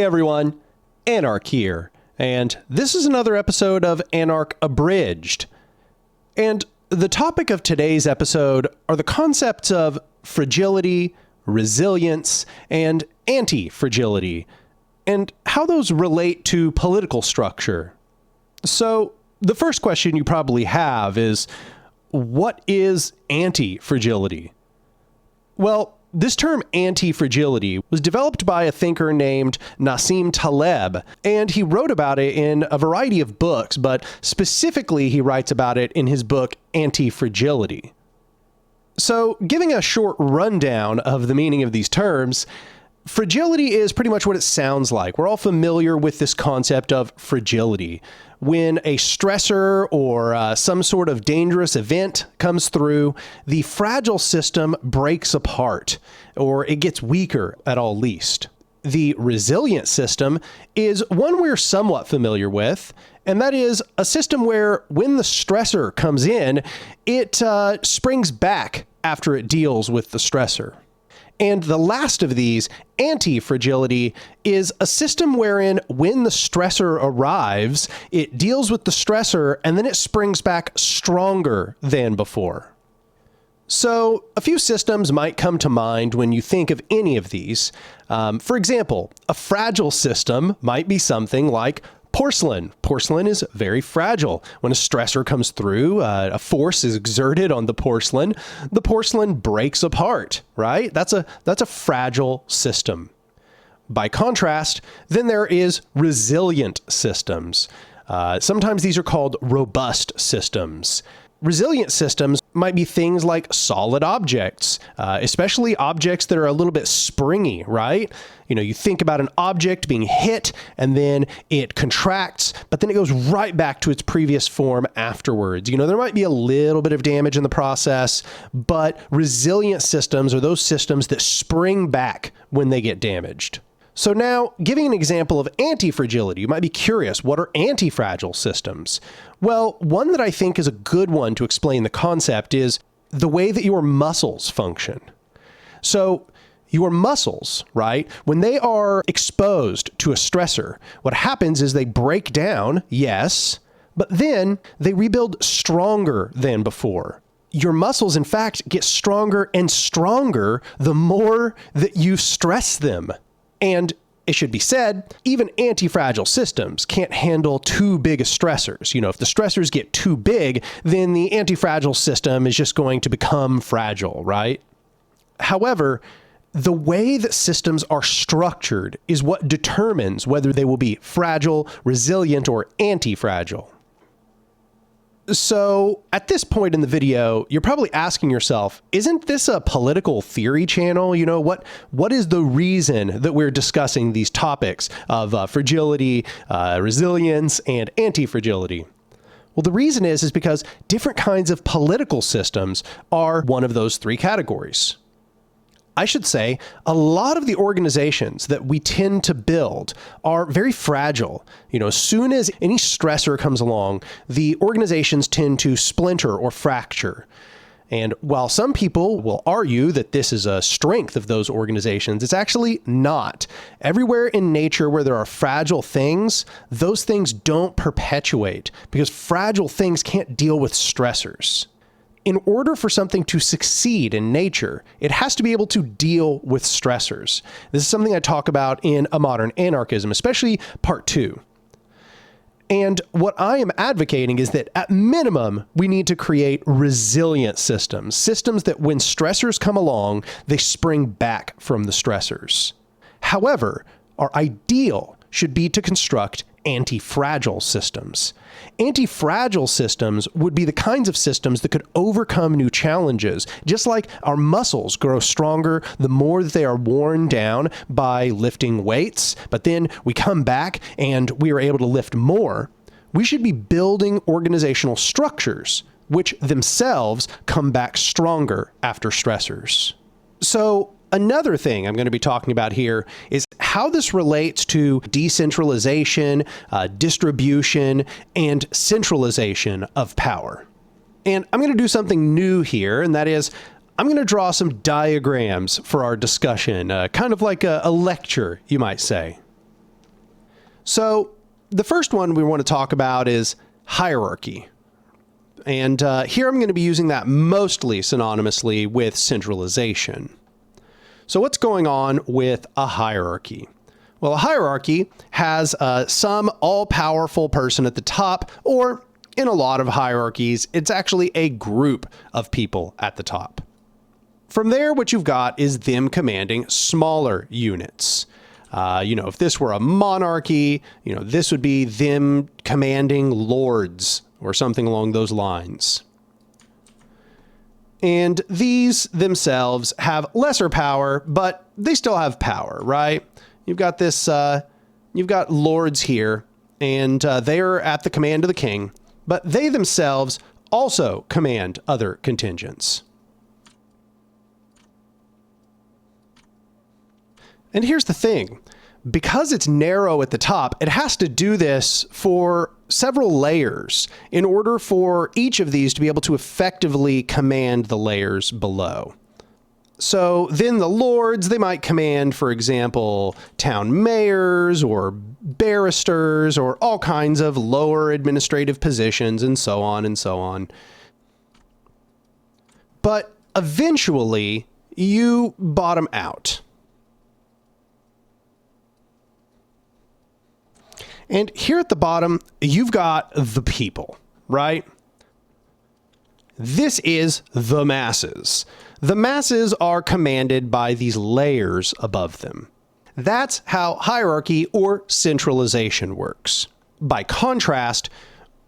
everyone, Anarch here, and this is another episode of Anarch Abridged. And the topic of today's episode are the concepts of fragility, resilience, and anti-fragility, and how those relate to political structure. So, the first question you probably have is, what is anti-fragility? Well, this term anti-fragility was developed by a thinker named Nassim Taleb, and he wrote about it in a variety of books, but specifically he writes about it in his book Anti-Fragility. So, giving a short rundown of the meaning of these terms, fragility is pretty much what it sounds like. We're all familiar with this concept of fragility. When a stressor or some sort of dangerous event comes through, the fragile system breaks apart, or it gets weaker at all least. The resilient system is one we're somewhat familiar with, and that is a system where when the stressor comes in, it springs back after it deals with the stressor. And the last of these, anti-fragility, is a system wherein when the stressor arrives, it deals with the stressor and then it springs back stronger than before. So, a few systems might come to mind when you think of any of these. For example, a fragile system might be something like porcelain. Porcelain is very fragile. When a stressor comes through, a force is exerted on the porcelain breaks apart, right? That's a fragile system. By contrast, then there is resilient systems. Sometimes these are called robust systems. Resilient systems might be things like solid objects, especially objects that are a little bit springy, right? You know, you think about an object being hit and then it contracts, but then it goes right back to its previous form afterwards. You know, there might be a little bit of damage in the process, but resilient systems are those systems that spring back when they get damaged. So now, giving an example of anti-fragility, you might be curious, what are anti-fragile systems? Well, one that I think is a good one to explain the concept is the way that your muscles function. So, your muscles, right, when they are exposed to a stressor, what happens is they break down, yes, but then they rebuild stronger than before. Your muscles, in fact, get stronger and stronger the more that you stress them. And it should be said, even anti-fragile systems can't handle too big of stressors. You know, if the stressors get too big, then the anti-fragile system is just going to become fragile, right? However, the way that systems are structured is what determines whether they will be fragile, resilient, or anti-fragile. So, at this point in the video, you're probably asking yourself, isn't this a political theory channel? You know, what is the reason that we're discussing these topics of fragility, resilience, and anti-fragility? Well, the reason is because different kinds of political systems are one of those three categories. I should say, a lot of the organizations that we tend to build are very fragile. You know, as soon as any stressor comes along, the organizations tend to splinter or fracture. And while some people will argue that this is a strength of those organizations, it's actually not. Everywhere in nature where there are fragile things, those things don't perpetuate because fragile things can't deal with stressors. In order for something to succeed in nature, it has to be able to deal with stressors. This is something I talk about in A Modern Anarchism, especially part 2. And what I am advocating is that at minimum, we need to create resilient systems. Systems that when stressors come along, they spring back from the stressors. However, our ideal should be to construct anti-fragile systems. Anti-fragile systems would be the kinds of systems that could overcome new challenges, just like our muscles grow stronger the more that they are worn down by lifting weights, but then we come back and we are able to lift more. We should be building organizational structures which themselves come back stronger after stressors. So, another thing I'm going to be talking about here is how this relates to decentralization, distribution, and centralization of power. And I'm going to do something new here, and that is I'm going to draw some diagrams for our discussion, kind of like a lecture, you might say. So the first one we want to talk about is hierarchy. And here I'm going to be using that mostly synonymously with centralization. So what's going on with a hierarchy? Well, a hierarchy has some all-powerful person at the top, or in a lot of hierarchies, it's actually a group of people at the top. From there, what you've got is them commanding smaller units. If this were a monarchy, this would be them commanding lords or something along those lines. And these themselves have lesser power, but they still have power, right? You've got you've got lords here, and they are at the command of the king, but they themselves also command other contingents. And here's the thing. Because it's narrow at the top, it has to do this for several layers in order for each of these to be able to effectively command the layers below. So then the lords, they might command, for example, town mayors or barristers or all kinds of lower administrative positions and so on and so on. But eventually, you bottom out. And here at the bottom, you've got the people, right? This is the masses. The masses are commanded by these layers above them. That's how hierarchy or centralization works. By contrast,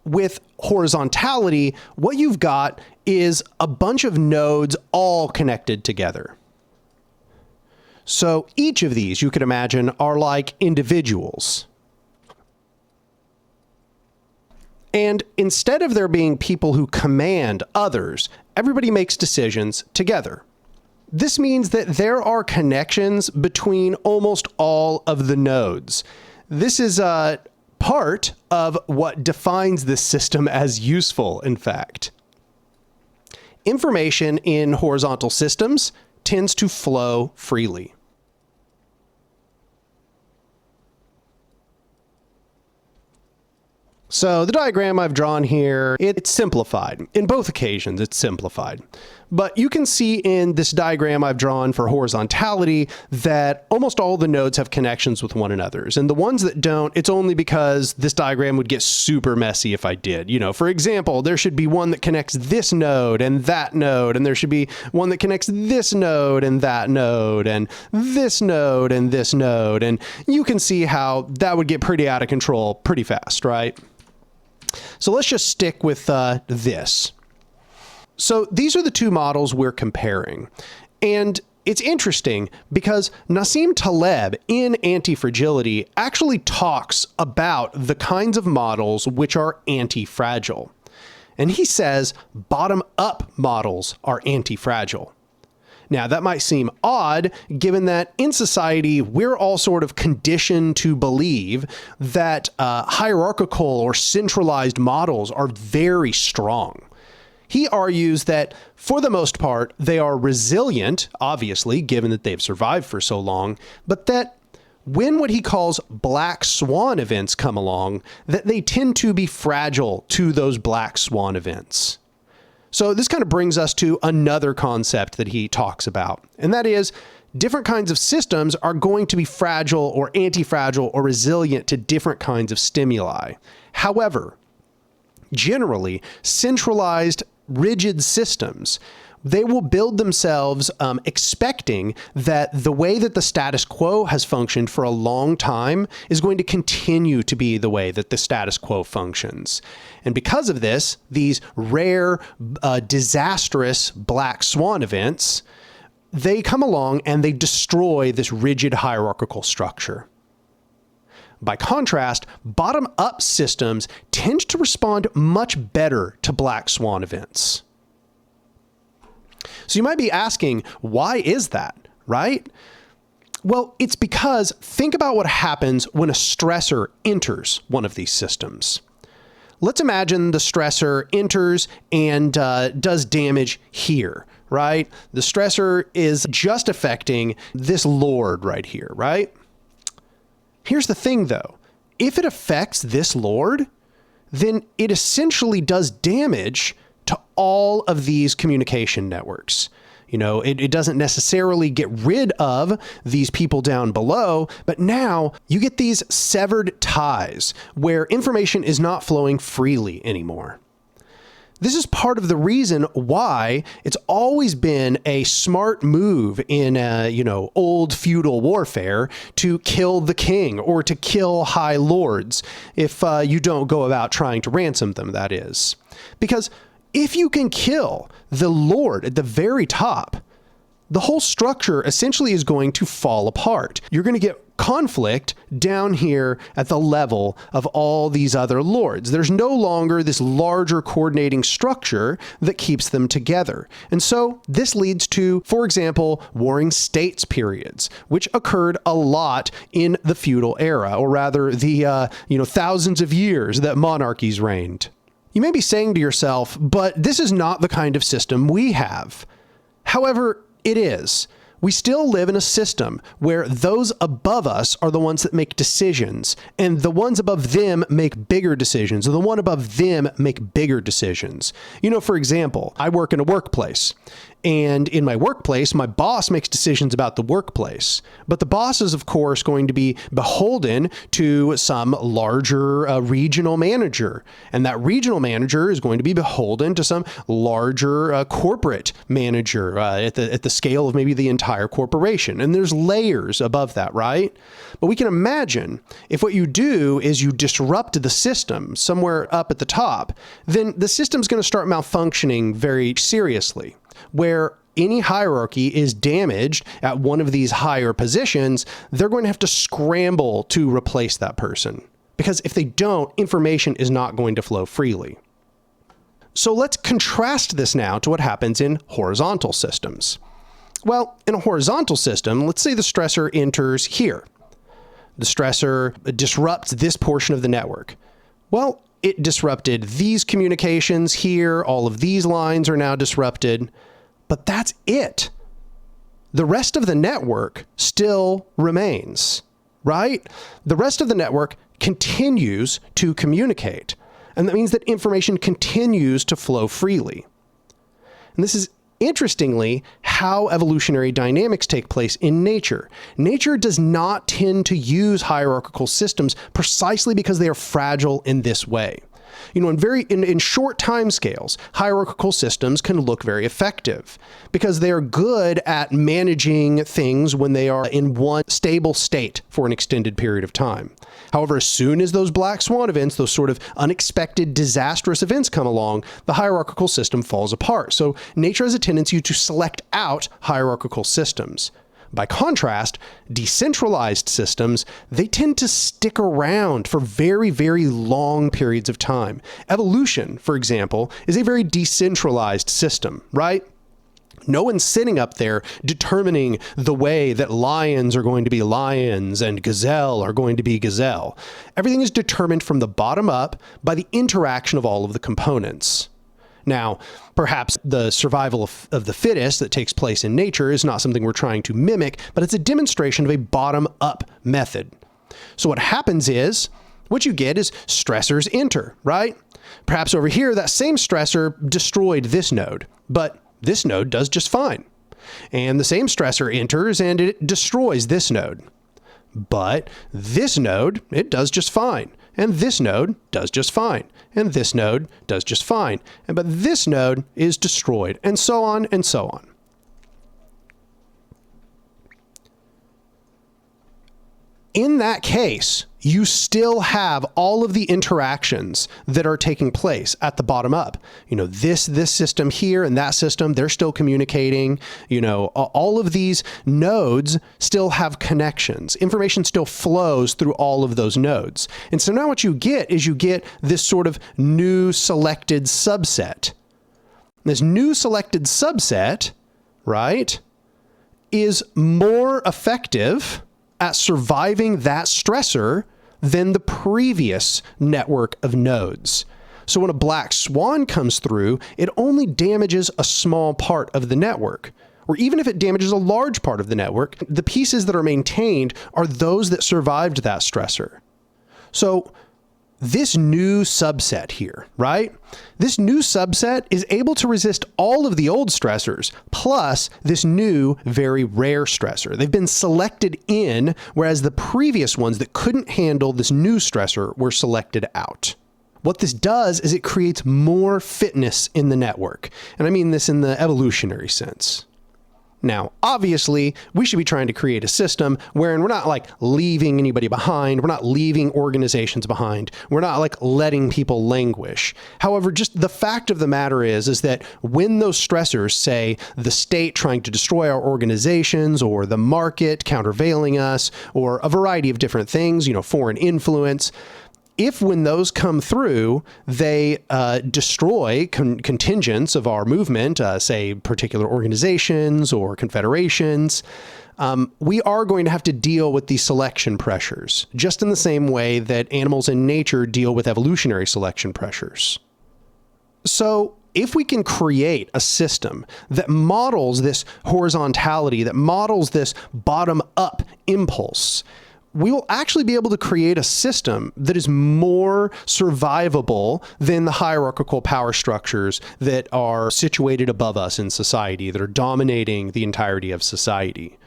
with horizontality, what you've got is a bunch of nodes all connected together. So each of these, you could imagine, are like individuals. And instead of there being people who command others, everybody makes decisions together. This means that there are connections between almost all of the nodes. This is a part of what defines this system as useful, in fact. Information in horizontal systems tends to flow freely. So the diagram I've drawn here, it's simplified. In both occasions, it's simplified. But you can see in this diagram I've drawn for horizontality that almost all the nodes have connections with one another. And the ones that don't, it's only because this diagram would get super messy if I did. For example, there should be one that connects this node, and there should be one that connects this node, and that node, and this node, and this node. And you can see how that would get pretty out of control pretty fast, right? So let's just stick with this. So these are the two models we're comparing. And it's interesting because Nassim Taleb in Anti-Fragility actually talks about the kinds of models which are anti-fragile. And he says bottom-up models are anti-fragile. Now, that might seem odd, given that in society, we're all sort of conditioned to believe that hierarchical or centralized models are very strong. He argues that, for the most part, they are resilient, obviously, given that they've survived for so long, but that when what he calls black swan events come along, that they tend to be fragile to those black swan events. So this kind of brings us to another concept that he talks about, and that is different kinds of systems are going to be fragile or anti-fragile or resilient to different kinds of stimuli. However, generally, centralized, rigid systems, they will build themselves expecting that the way that the status quo has functioned for a long time is going to continue to be the way that the status quo functions. And because of this, these rare, disastrous black swan events, they come along and they destroy this rigid hierarchical structure. By contrast, bottom-up systems tend to respond much better to black swan events. So you might be asking, why is that, right? Well, it's because think about what happens when a stressor enters one of these systems. Let's imagine the stressor enters and does damage here, right? The stressor is just affecting this lord right here, right? Here's the thing, though. if it affects this lord, then it essentially does damage to all of these communication networks. It doesn't necessarily get rid of these people down below, but now you get these severed ties where information is not flowing freely anymore. This is part of the reason why it's always been a smart move in, old feudal warfare to kill the king or to kill high lords if you don't go about trying to ransom them, that is. Because if you can kill the lord at the very top, the whole structure essentially is going to fall apart. You're going to get conflict down here at the level of all these other lords. There's no longer this larger coordinating structure that keeps them together. And so this leads to, for example, warring states periods, which occurred a lot in the feudal era, or rather the, thousands of years that monarchies reigned. You may be saying to yourself, but this is not the kind of system we have. However, it is. We still live in a system where those above us are the ones that make decisions, and the ones above them make bigger decisions, and the one above them make bigger decisions. For example, I work in a workplace, and in my workplace, my boss makes decisions about the workplace, but the boss is, of course, going to be beholden to some larger regional manager, and that regional manager is going to be beholden to some larger corporate manager at the scale of maybe the entire corporation. And there's layers above that, right? But we can imagine if what you do is you disrupt the system somewhere up at the top, then the system's going to start malfunctioning very seriously. Where any hierarchy is damaged at one of these higher positions, they're going to have to scramble to replace that person. Because if they don't, information is not going to flow freely. So let's contrast this now to what happens in horizontal systems. Well, in a horizontal system, let's say the stressor enters here. The stressor disrupts this portion of the network. Well, it disrupted these communications here. All of these lines are now disrupted. But that's it. The rest of the network still remains, right? The rest of the network continues to communicate. And that means that information continues to flow freely. And this is, interestingly, how evolutionary dynamics take place in nature. Nature does not tend to use hierarchical systems precisely because they are fragile in this way. In short time scales, hierarchical systems can look very effective because they are good at managing things when they are in one stable state for an extended period of time. However, as soon as those black swan events, those sort of unexpected, disastrous events come along, the hierarchical system falls apart. So nature has a tendency to select out hierarchical systems. By contrast, decentralized systems, they tend to stick around for very, very long periods of time. Evolution, for example, is a very decentralized system, right? No one's sitting up there determining the way that lions are going to be lions and gazelle are going to be gazelle. Everything is determined from the bottom up by the interaction of all of the components. Now, perhaps the survival of the fittest that takes place in nature is not something we're trying to mimic, but it's a demonstration of a bottom-up method. So what happens is, what you get is stressors enter, right? Perhaps over here, that same stressor destroyed this node, but this node does just fine. And the same stressor enters and it destroys this node. But this node, it does just fine. And this node does just fine. And this node does just fine. But this node is destroyed, and so on and so on. In that case, you still have all of the interactions that are taking place at the bottom up. This system here and that system, they're still communicating. All of these nodes still have connections. Information still flows through all of those nodes. And so now what you get is this sort of new selected subset. This new selected subset, right, is more effective at surviving that stressor than the previous network of nodes. So when a black swan comes through, it only damages a small part of the network. Or even if it damages a large part of the network, the pieces that are maintained are those that survived that stressor. So this new subset here, right? This new subset is able to resist all of the old stressors, plus this new, very rare stressor. They've been selected in, whereas the previous ones that couldn't handle this new stressor were selected out. What this does is it creates more fitness in the network. And I mean this in the evolutionary sense. Now, obviously, we should be trying to create a system wherein we're not like leaving anybody behind. We're not leaving organizations behind. We're not like letting people languish. However, just the fact of the matter is that when those stressors, say the state trying to destroy our organizations or the market countervailing us or a variety of different things, foreign influence, if when those come through, they destroy contingents of our movement, say particular organizations or confederations, we are going to have to deal with these selection pressures, just in the same way that animals in nature deal with evolutionary selection pressures. So if we can create a system that models this horizontality, that models this bottom-up impulse, we will actually be able to create a system that is more survivable than the hierarchical power structures that are situated above us in society, that are dominating the entirety of society.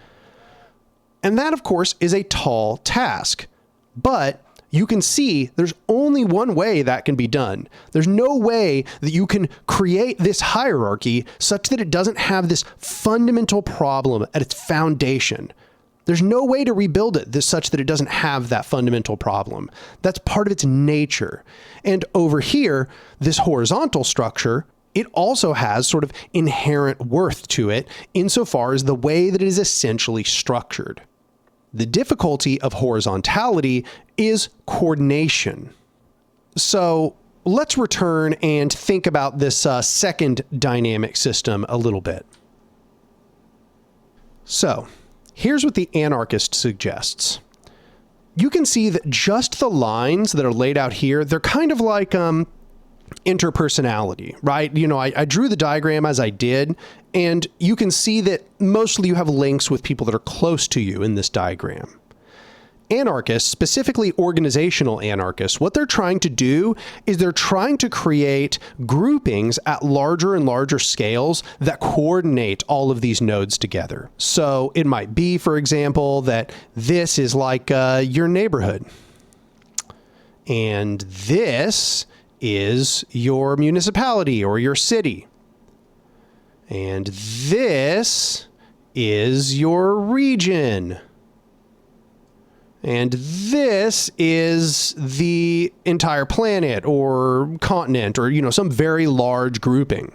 And that, of course, is a tall task. But you can see there's only one way that can be done. There's no way that you can create this hierarchy such that it doesn't have this fundamental problem at its foundation. There's no way to rebuild it such that it doesn't have that fundamental problem. That's part of its nature. And over here, this horizontal structure, it also has sort of inherent worth to it insofar as the way that it is essentially structured. The difficulty of horizontality is coordination. So let's return and think about this second dynamic system a little bit. So here's what the anarchist suggests. You can see that just the lines that are laid out here, they're kind of like interpersonality, right? I drew the diagram as I did, and you can see that mostly you have links with people that are close to you in this diagram. Anarchists, specifically organizational anarchists, what they're trying to do is they're trying to create groupings at larger and larger scales that coordinate all of these nodes together. So it might be, for example, that this is like your neighborhood, and this is your municipality or your city, and this is your region. And this is the entire planet or continent or, some very large grouping.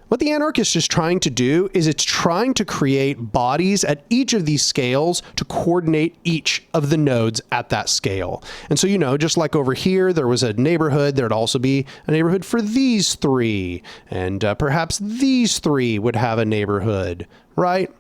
What the anarchist is trying to do is it's trying to create bodies at each of these scales to coordinate each of the nodes at that scale. And so, just like over here, there was a neighborhood, there'd also be a neighborhood for these three. And perhaps these three would have a neighborhood, right?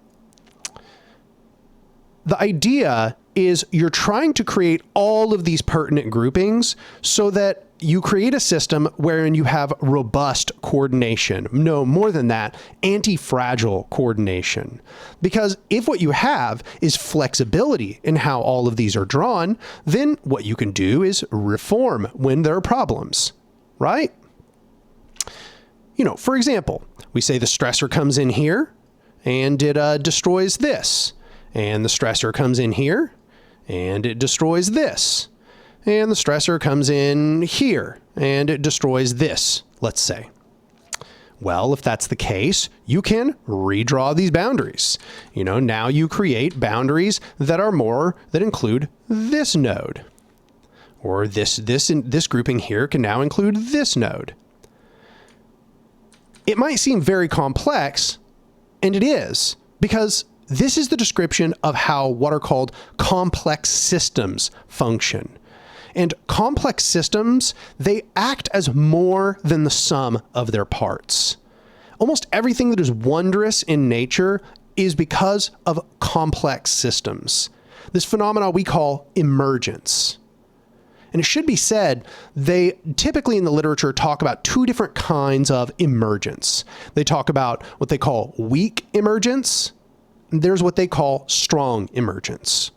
The idea is you're trying to create all of these pertinent groupings so that you create a system wherein you have robust coordination. No, more than that, anti-fragile coordination. Because if what you have is flexibility in how all of these are drawn, then what you can do is reform when there are problems, right? For example, we say the stressor comes in here and it destroys this. And the stressor comes in here and it destroys this. And the stressor comes in here and it destroys this, let's say. Well, if that's the case, you can redraw these boundaries. Now you create boundaries that include this node. Or this grouping here can now include this node. It might seem very complex, and it is, because this is the description of how what are called complex systems function. And complex systems, they act as more than the sum of their parts. Almost everything that is wondrous in nature is because of complex systems. This phenomenon we call emergence. And it should be said, they typically in the literature talk about two different kinds of emergence. They talk about what they call weak emergence. There's what they call strong emergence.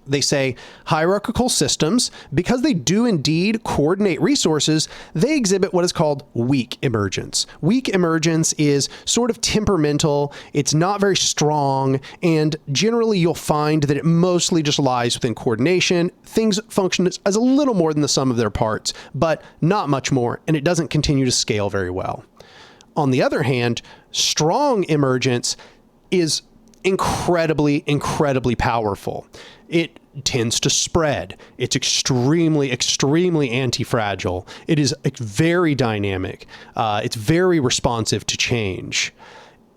They say hierarchical systems, because they do indeed coordinate resources, they exhibit what is called weak emergence. Weak emergence is sort of temperamental, it's not very strong, and generally you'll find that it mostly just lies within coordination. Things function as a little more than the sum of their parts, but not much more, and it doesn't continue to scale very well. On the other hand, strong emergence is incredibly powerful. It tends to spread. It's extremely anti-fragile. It is very dynamic. It's very responsive to change.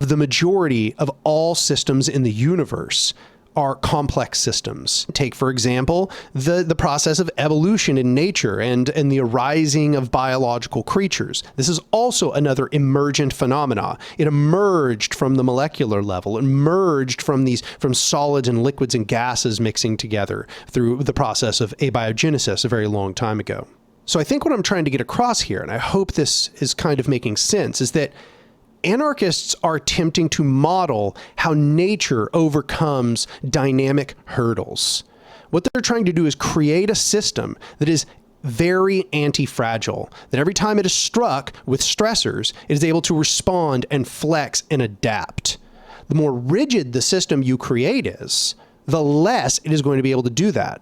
The majority of all systems in the universe are complex systems. Take, for example, the process of evolution in nature and the arising of biological creatures. This is also another emergent phenomena. It emerged from the molecular level, emerged from solids and liquids and gases mixing together through the process of abiogenesis a very long time ago. So I think what I'm trying to get across here, and I hope this is kind of making sense, is that anarchists are attempting to model how nature overcomes dynamic hurdles. What they're trying to do is create a system that is very anti-fragile, that every time it is struck with stressors, it is able to respond and flex and adapt. The more rigid the system you create is, the less it is going to be able to do that.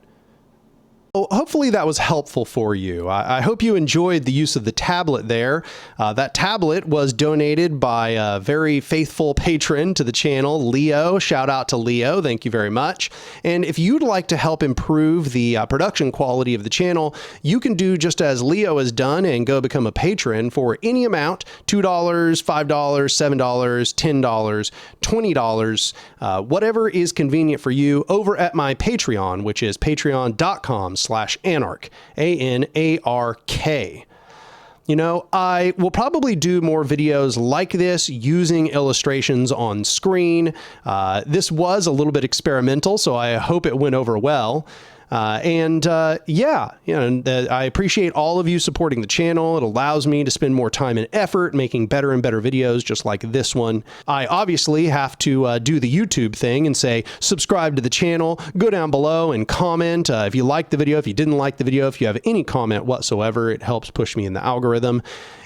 Well, hopefully that was helpful for you. I hope you enjoyed the use of the tablet there. That tablet was donated by a very faithful patron to the channel, Leo. Shout out to Leo. Thank you very much. And if you'd like to help improve the production quality of the channel, you can do just as Leo has done and go become a patron for any amount, $2, $5, $7, $10, $20, whatever is convenient for you over at my Patreon, which is patreon.com/anarch, ANARK. You know, I will probably do more videos like this using illustrations on screen. This was a little bit experimental, so I hope it went over well. I appreciate all of you supporting the channel. It allows me to spend more time and effort making better and better videos just like this one. I obviously have to do the YouTube thing and say, subscribe to the channel, go down below and comment if you liked the video, if you didn't like the video, if you have any comment whatsoever, it helps push me in the algorithm.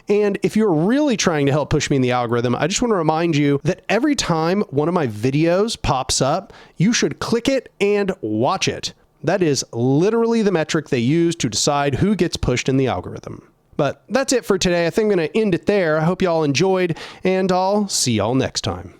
And if you're really trying to help push me in the algorithm, I just want to remind you that every time one of my videos pops up, you should click it and watch it. That is literally the metric they use to decide who gets pushed in the algorithm. But that's it for today. I think I'm going to end it there. I hope y'all enjoyed, and I'll see y'all next time.